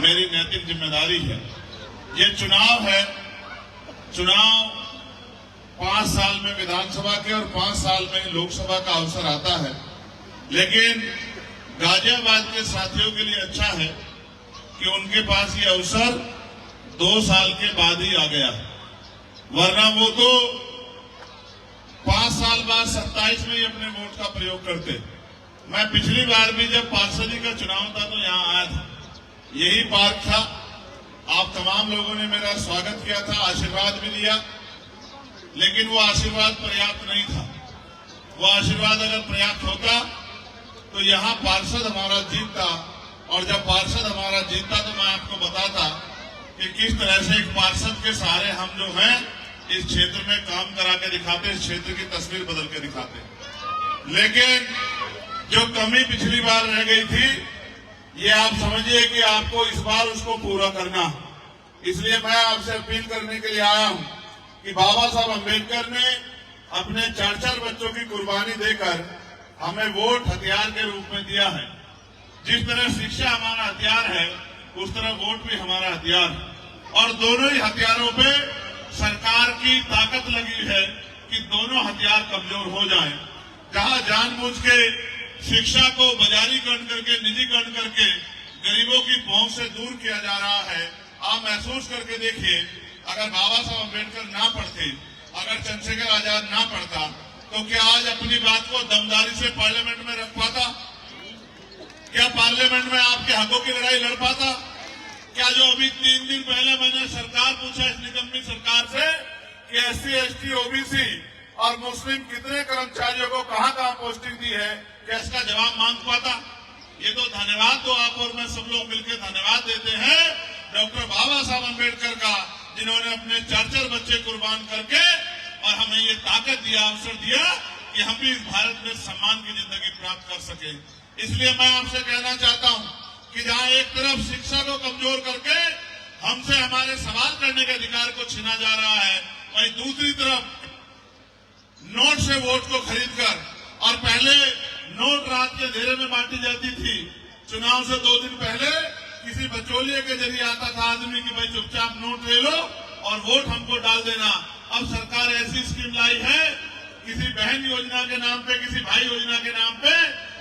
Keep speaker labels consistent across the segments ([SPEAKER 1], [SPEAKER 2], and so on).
[SPEAKER 1] मेरी नैतिक जिम्मेदारी है। ये चुनाव है, चुनाव 5 साल में विधानसभा के और 5 साल में लोकसभा का अवसर आता है, लेकिन गाजियाबाद के साथियों के लिए अच्छा है कि उनके पास ये अवसर 2 साल के बाद ही आ गया, वरना वो तो 5 साल बाद 27 में ही अपने वोट का प्रयोग करते। मैं पिछली बार भी जब पार्षदी का चुनाव था तो यहाँ आया था, यही पार्क था। आप तमाम लोगों ने मेरा स्वागत किया था, आशीर्वाद भी दिया, लेकिन वो आशीर्वाद पर्याप्त नहीं था। वो आशीर्वाद अगर पर्याप्त होता तो यहाँ पार्षद हमारा जीतता, और जब पार्षद हमारा जीतता तो मैं आपको बताता कि किस तरह से एक पार्षद के सहारे हम जो हैं इस क्षेत्र में काम करा के दिखाते, इस क्षेत्र की तस्वीर बदल के दिखाते। लेकिन जो कमी पिछली बार रह गई थी, ये आप समझिए कि आपको इस बार उसको पूरा करना। इसलिए मैं आपसे अपील करने के लिए आया हूं कि बाबा साहब अम्बेडकर ने अपने 4-4 बच्चों की कुर्बानी देकर हमें वोट हथियार के रूप में दिया है। जिस तरह शिक्षा हमारा हथियार है, उस तरह वोट भी हमारा हथियार है, और दोनों ही हथियारों पे सरकार की ताकत लगी है कि दोनों हथियार कमजोर हो जाएं। जहां जानबूझ के शिक्षा को बाजारीकरण करके, निजीकरण करके गरीबों की पहुंच से दूर किया जा रहा है, आप महसूस करके देखिए, अगर बाबा साहब अम्बेडकर ना पढ़ते, अगर चंद्रशेखर आजाद ना पढ़ता, तो क्या आज अपनी बात को दमदारी से पार्लियामेंट में रख पाता? क्या पार्लियामेंट में आपके हकों की लड़ाई लड़ पाता? क्या जो अभी 3 दिन पहले मैंने सरकार पूछा इस निगम सरकार से कि SC, ST, OBC और मुस्लिम कितने कर्मचारियों को कहां पोस्टिंग दी है, क्या इसका जवाब मांग पाता? ये तो धन्यवाद तो आप और मैं सब लोग मिलकर धन्यवाद देते हैं डॉक्टर बाबा साहब अम्बेडकर का, जिन्होंने अपने 4-4 बच्चे कुर्बान करके और हमें ये ताकत दिया, अवसर दिया कि हम भी इस भारत में सम्मान की जिंदगी प्राप्त कर सके। इसलिए मैं आपसे कहना चाहता हूं कि जहां एक तरफ शिक्षा को कमजोर करके हमसे हमारे सवाल करने के अधिकार को छीना जा रहा है, वहीं दूसरी तरफ नोट से वोट को खरीदकर, और पहले नोट रात के अंधेरे में बांटी जाती थी। चुनाव से 2 दिन पहले किसी बचौलिए के जरिए आता था आदमी कि भाई चुपचाप नोट ले लो और वोट हमको डाल देना। अब सरकार ऐसी स्कीम लाई है किसी बहन योजना के नाम पे, किसी भाई योजना के नाम पे,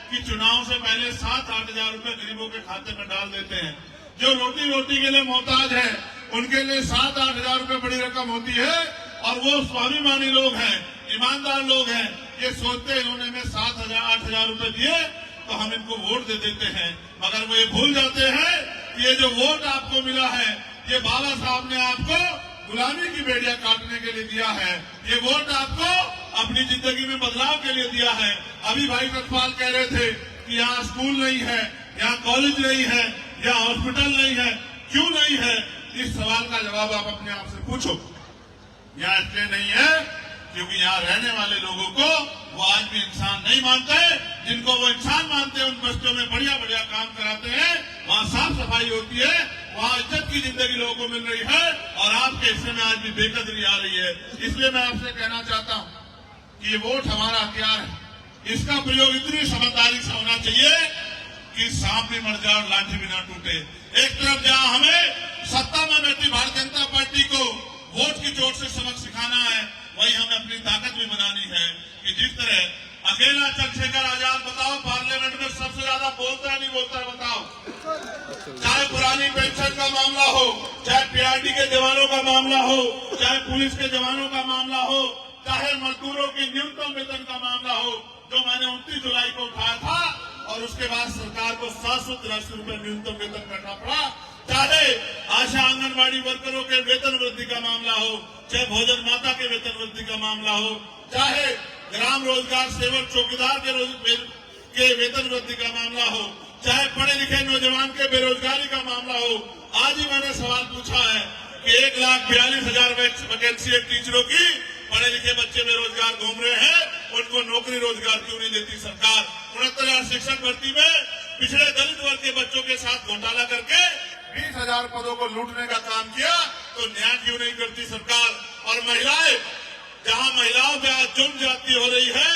[SPEAKER 1] कि चुनाव से पहले 7-8 हजार रुपए गरीबों के खाते में डाल देते हैं। जो रोटी के लिए मोहताज है, उनके लिए 7-8 हजार रुपए बड़ी रकम होती है, और वो स्वाभिमानी लोग हैं, ईमानदार लोग हैं, ये सोचते हैं इन्होंने हमें 7-8 हजार रुपए दिए तो हम इनको वोट दे देते हैं, मगर वो ये भूल जाते हैं कि ये जो वोट आपको मिला है, ये बाबा साहब ने आपको गुलामी की बेड़ियां काटने के लिए दिया है। ये वोट आपको अपनी जिंदगी में बदलाव के लिए दिया है। अभी भाई सतपाल कह रहे थे कि यहाँ स्कूल नहीं है, यहाँ कॉलेज नहीं है, यहाँ हॉस्पिटल नहीं है। क्यों नहीं है? इस सवाल का जवाब आप अपने आप से पूछो। यहाँ इसलिए नहीं है क्योंकि यहाँ रहने वाले लोगों को वो आज भी इंसान नहीं मानते। जिनको वो इंसान मानते हैं उन बस्तियों में बढ़िया काम कराते हैं, वहाँ साफ सफाई होती है, वहाँ इज्जत की जिंदगी लोगों को मिल रही है, और आपके हिस्से में आज भी बेकदरी आ रही है। इसलिए मैं आपसे कहना चाहता हूँ कि ये वोट हमारा हथियार है, इसका प्रयोग इतनी समझदारी से होना चाहिए कि सांप भी मर जाए और लाठी भी ना टूटे। एक तरफ जहाँ हमें सत्ता में बैठी भारतीय जनता पार्टी को वोट की चोट से सबक सिखाना है, वही हमें अपनी ताकत भी बनानी है कि जिस तरह अकेला चंद्रशेखर आजाद, बताओ पार्लियामेंट में सबसे ज्यादा बोलता है नहीं बोलता है? बताओ। चाहे पुरानी पेंशन का मामला हो, चाहे PRD के जवानों का मामला हो, चाहे पुलिस के जवानों का मामला हो, चाहे मजदूरों की न्यूनतम वेतन का मामला हो, जो मैंने 29 जुलाई को उठाया था और उसके बाद सरकार को 783 रुपए न्यूनतम वेतन करना पड़ा, चाहे आशा आंगनबाड़ी वर्करों के वेतन वृद्धि का मामला हो, चाहे भोजन माता के वेतन वृद्धि का मामला हो, चाहे ग्राम रोजगार सेवक चौकीदार के वेतन वृद्धि का मामला हो, चाहे पढ़े लिखे नौजवान के बेरोजगारी का मामला हो। आज ही मैंने सवाल पूछा है कि 1,42,000 वैकेंसी है टीचरों की, पढ़े लिखे बच्चे बेरोजगार घूम रहे हैं, उनको नौकरी रोजगार क्यों नहीं देती सरकार? 69,000 शिक्षक भर्ती में पिछड़े दलित वर्ग के बच्चों के साथ घोटाला करके 20,000 पदों को लूटने का काम किया, तो न्याय क्यों नहीं करती सरकार? और महिलाएं, जहां महिलाओं पे आज जुल्म ज्यादती हो रही है,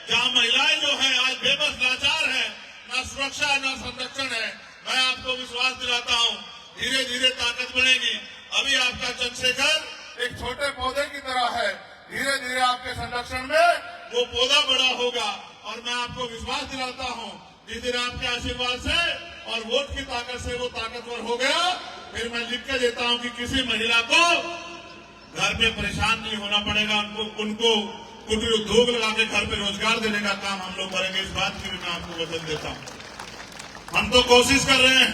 [SPEAKER 1] जहां महिलाएं जो है आज बेबस लाचार है, न सुरक्षा है न संरक्षण है, मैं आपको विश्वास दिलाता हूं धीरे धीरे ताकत बढ़ेगी। अभी आपका चंद्रशेखर एक छोटे पौधे की तरह है, धीरे धीरे आपके संरक्षण में वो पौधा बड़ा होगा। और मैं आपको विश्वास दिलाता हूँ, जिस दिन आपके आशीर्वाद से और वोट की ताकत से वो ताकतवर हो गया, फिर मैं लिख के देता हूँ कि किसी महिला को घर पे परेशान नहीं होना पड़ेगा। उनको कुटीर उद्योग लगा के घर पे रोजगार देने का काम हम लोग करेंगे। इस बात की भी मैं आपको वचन देता हूँ। हम तो कोशिश कर रहे हैं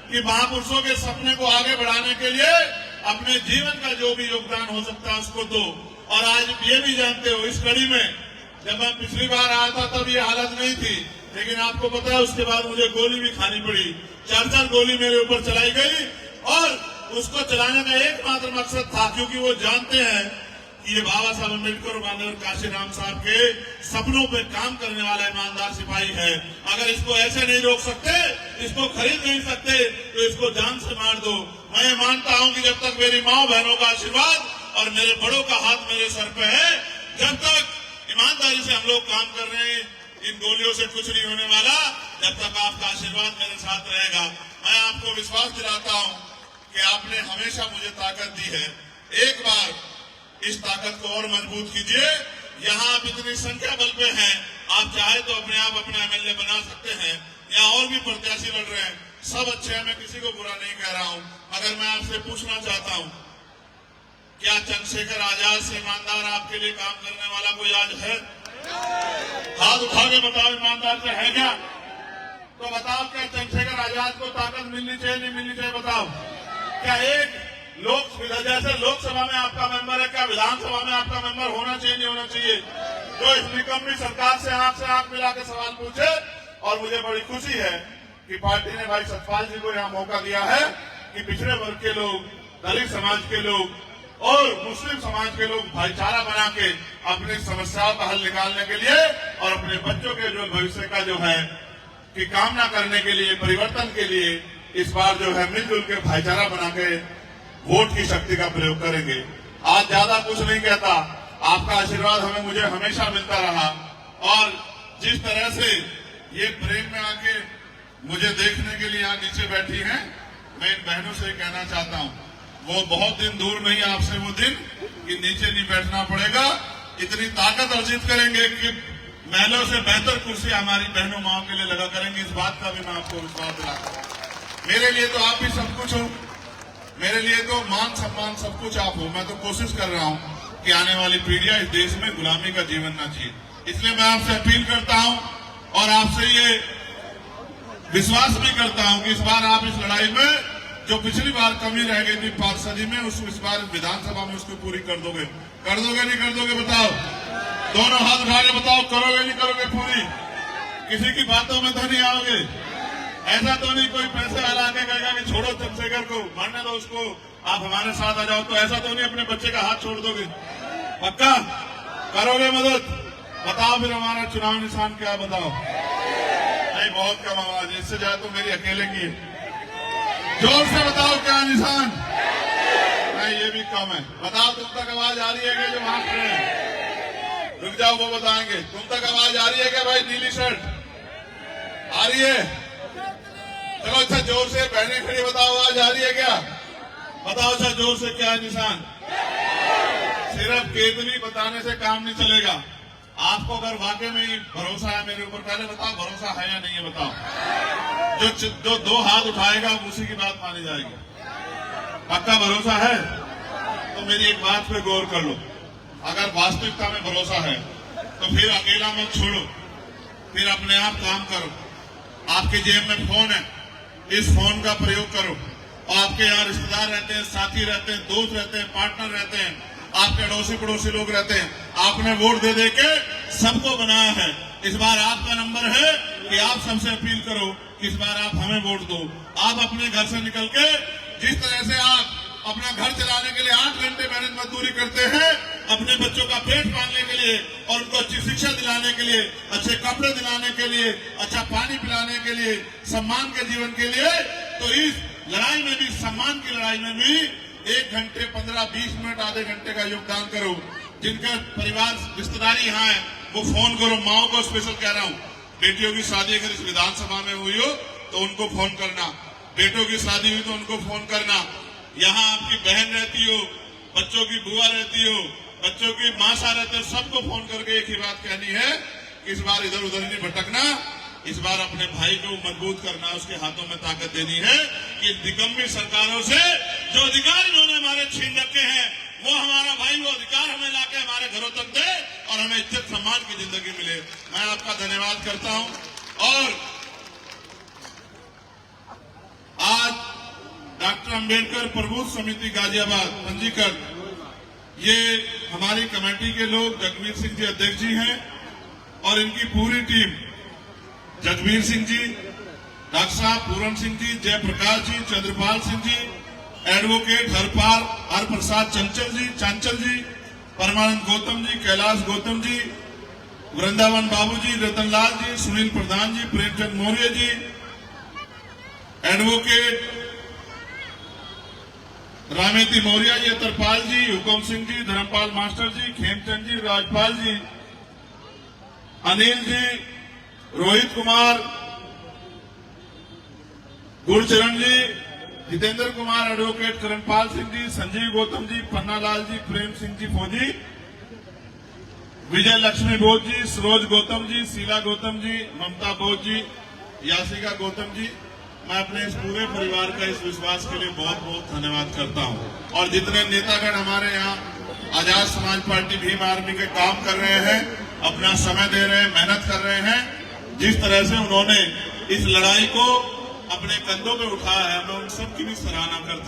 [SPEAKER 1] कि महापुरुषों के सपने को आगे बढ़ाने के लिए अपने जीवन का जो भी योगदान हो सकता है उसको दो। और आज ये भी जानते हो, इस कड़ी में जब मैं पिछली बार आया था तब ये हालत नहीं थी, लेकिन आपको पता है उसके बाद मुझे गोली भी खानी पड़ी। 4 गोली मेरे ऊपर चलाई गई और उसको चलाने का एकमात्र मकसद था, क्योंकि वो जानते हैं कि ये बाबा साहब अम्बेडकर और काशीराम साहब के सपनों पे काम करने वाला ईमानदार सिपाही है। अगर इसको ऐसे नहीं रोक सकते, इसको खरीद नहीं सकते, तो इसको जान से मार दो। मैं मानता हूं कि जब तक मेरी माँ बहनों का आशीर्वाद और मेरे बड़ों का हाथ मेरे सर पे है, जब तक ईमानदारी से हम लोग काम कर रहे हैं, इन गोलियों से कुछ नहीं होने वाला। जब तक आपका आशीर्वाद मेरे साथ रहेगा, मैं आपको विश्वास दिलाता हूं कि आपने हमेशा मुझे ताकत दी है। एक बार इस ताकत को और मजबूत कीजिए। यहाँ आप इतनी संख्या बल पे हैं, आप चाहे तो अपने आप अपना एमएलए बना सकते हैं। यहाँ और भी प्रत्याशी लड़ रहे हैं, सब अच्छे हैं, मैं किसी को बुरा नहीं कह रहा हूँ। मगर मैं आपसे पूछना चाहता हूँ, क्या चंद्रशेखर आजाद से ईमानदार आपके लिए काम करने वाला कोई आज है? हाथ उठा के बताओ, ईमानदार से है क्या? तो बताओ, क्या चंद्रशेखर आजाद को ताकत मिलनी चाहिए, नहीं मिलनी चाहिए? बताओ। क्या एक जैसे लोकसभा में आपका मेंबर है, क्या विधानसभा में आपका मेंबर होना चाहिए, नहीं होना चाहिए? जो इस निकम्मी सरकार से आंख मिला के सवाल पूछे। और मुझे बड़ी खुशी है कि पार्टी ने भाई सतपाल जी को यहाँ मौका दिया है कि पिछड़े वर्ग के लोग, दलित समाज के लोग और मुस्लिम समाज के लोग भाईचारा बना के अपनी समस्याओं का हल निकालने के लिए और अपने बच्चों के जो भविष्य का जो है की कामना करने के लिए, परिवर्तन के लिए इस बार जो है मिलजुल के भाईचारा बना के वोट की शक्ति का प्रयोग करेंगे। आज ज्यादा कुछ नहीं कहता, आपका आशीर्वाद मुझे हमेशा मिलता रहा। और जिस तरह से ये प्रेम में आके मुझे देखने के लिए यहाँ नीचे बैठी हैं, मैं इन बहनों से कहना चाहता हूँ, वो बहुत दिन दूर नहीं आपसे वो दिन कि नीचे नहीं बैठना पड़ेगा। इतनी ताकत अर्जित करेंगे कि महलों से बेहतर कुर्सी हमारी बहनों माओ के लिए लगा करेंगे। इस बात का भी मैं आपको विश्वास दिलाता हूँ। मेरे लिए तो आप भी सब कुछ हो, मेरे लिए तो मान सम्मान सब कुछ आप हो। मैं तो कोशिश कर रहा हूँ कि आने वाली पीढ़ियां इस देश में गुलामी का जीवन ना जिए। इसलिए मैं आपसे अपील करता हूँ और आपसे ये विश्वास भी करता हूँ कि इस बार आप इस लड़ाई में जो पिछली बार कमी रह गई थी पार्षदी में, इस बार विधानसभा में उसको पूरी कर दोगे। कर दोगे नहीं कर दोगे? बताओ, दोनों हाथ उठा के बताओ, करोगे नहीं करोगे पूरी? किसी की बातों में तो नहीं आओगे? ऐसा तो नहीं कोई पैसे वाला आके कहेगा कि छोड़ो चंद्रशेखर को, मरने दो उसको, आप हमारे साथ आ जाओ? तो ऐसा तो नहीं अपने बच्चे का हाथ छोड़ दोगे? पक्का करोगे मदद? बताओ फिर हमारा चुनाव निशान क्या? बताओ। नहीं, बहुत कम आवाज, इससे ज्यादा तो मेरी अकेले की है। जोर से बताओ क्या निशान? नहीं, ये भी कम है। बताओ, तुम तक आवाज आ रही है क्या? जो वहां खड़े हैं, रुक जाओ, वो बताएंगे। तुम तक आवाज आ रही है क्या भाई? नीली शर्ट आ रही है? चलो अच्छा, जोर से बहने खड़ी, बताओ आवाज आ रही है क्या? बताओ अच्छा जोर से, क्या है निशान? सिर्फ केतली बताने से काम नहीं चलेगा। आपको अगर वाकई में भरोसा है मेरे ऊपर, पहले बताओ भरोसा है या नहीं है? बताओ। जो 2 हाथ उठाएगा उसी की बात मानी जाएगी। पक्का भरोसा है? तो मेरी एक बात पे गौर कर लो, अगर वास्तविकता में भरोसा है तो फिर अकेला मत छोड़ो, फिर अपने आप काम करो। आपके जेब में फोन है, इस फोन का प्रयोग करो। आपके यहाँ रिश्तेदार रहते हैं, साथी रहते हैं, दोस्त रहते हैं, पार्टनर रहते हैं, आपके अड़ोसी पड़ोसी लोग रहते हैं। आपने वोट दे के सबको बनाया है। इस बार आपका नंबर है कि आप सबसे अपील करो कि इस बार आप हमें वोट दो। आप अपने घर से निकल के जिस तरह से आप अपना घर चलाने के लिए 8 घंटे मेहनत मजदूरी करते हैं, अपने बच्चों का पेट पालने के लिए और उनको अच्छी शिक्षा दिलाने के लिए, अच्छे कपड़े दिलाने के लिए, अच्छा पानी पिलाने के लिए, सम्मान के जीवन के लिए, तो इस लड़ाई में भी, सम्मान की लड़ाई में भी 1 घंटे 15-20 मिनट, आधे घंटे का योगदान करो। जिनका परिवार रिश्तेदारी यहाँ है वो फोन करो। माओ को स्पेशल कह रहा हूँ, बेटियों की शादी अगर इस विधानसभा में हुई हो तो उनको फोन करना। बेटों की शादी हुई तो उनको फोन करना, यहाँ आपकी बहन रहती हो, बच्चों की बुआ रहती हो, बच्चों की मासा रहते हो, सबको फोन करके एक ही बात कहनी है कि इस बार इधर उधर नहीं भटकना, इस बार अपने भाई को मजबूत करना, उसके हाथों में ताकत देनी है कि निकम्मी सरकारों से जो अधिकार इन्होंने हमारे छीन रखे हैं, वो हमारा भाई वो अधिकार हमें लाके हमारे घरों तक दे और हमें इज्जत सम्मान की जिंदगी मिले। मैं आपका धन्यवाद करता हूं। और आज डॉक्टर अंबेडकर प्रबुद्ध समिति गाजियाबाद पंजीकरण, ये हमारी कमेटी के लोग जगवीर सिंह जी अध्यक्ष जी हैं और इनकी पूरी टीम, जगवीर सिंह जी, डॉक्टर साहब पूरन सिंह जी, जयप्रकाश जी, चंद्रपाल सिंह जी, एडवोकेट हर प्रसाद चांचल जी, परमानंद गौतम जी, कैलाश गौतम जी, वृंदावन बाबू जी, रतनलाल जी, सुनील प्रधान जी, प्रेमचंद मौर्य जी, एडवोकेट रामेती मौर्य जी, अतरपाल जी, हुकुम सिंह जी, धर्मपाल मास्टर जी, खेमचंद जी, राजपाल जी, अनिल जी, रोहित कुमार, गुरचरण जी, जितेंद्र कुमार, एडवोकेट करणपाल सिंह जी, संजीव गौतम जी, पन्नालाल जी, प्रेम सिंह जी फौजी, विजय लक्ष्मी बोध जी, सरोज गौतम जी, शीला गौतम जी, ममता बोध जी, यासिका गौतम जी, मैं अपने इस पूरे परिवार का इस विश्वास के लिए बहुत बहुत धन्यवाद करता हूं। और जितने नेतागण हमारे यहाँ आजाद समाज पार्टी भीम आर्मी के काम कर रहे हैं, अपना समय दे रहे हैं, मेहनत कर रहे हैं, जिस तरह से उन्होंने इस लड़ाई को अपने कंधों पे उठाया है, मैं उन सब की भी सराहना करता हूं।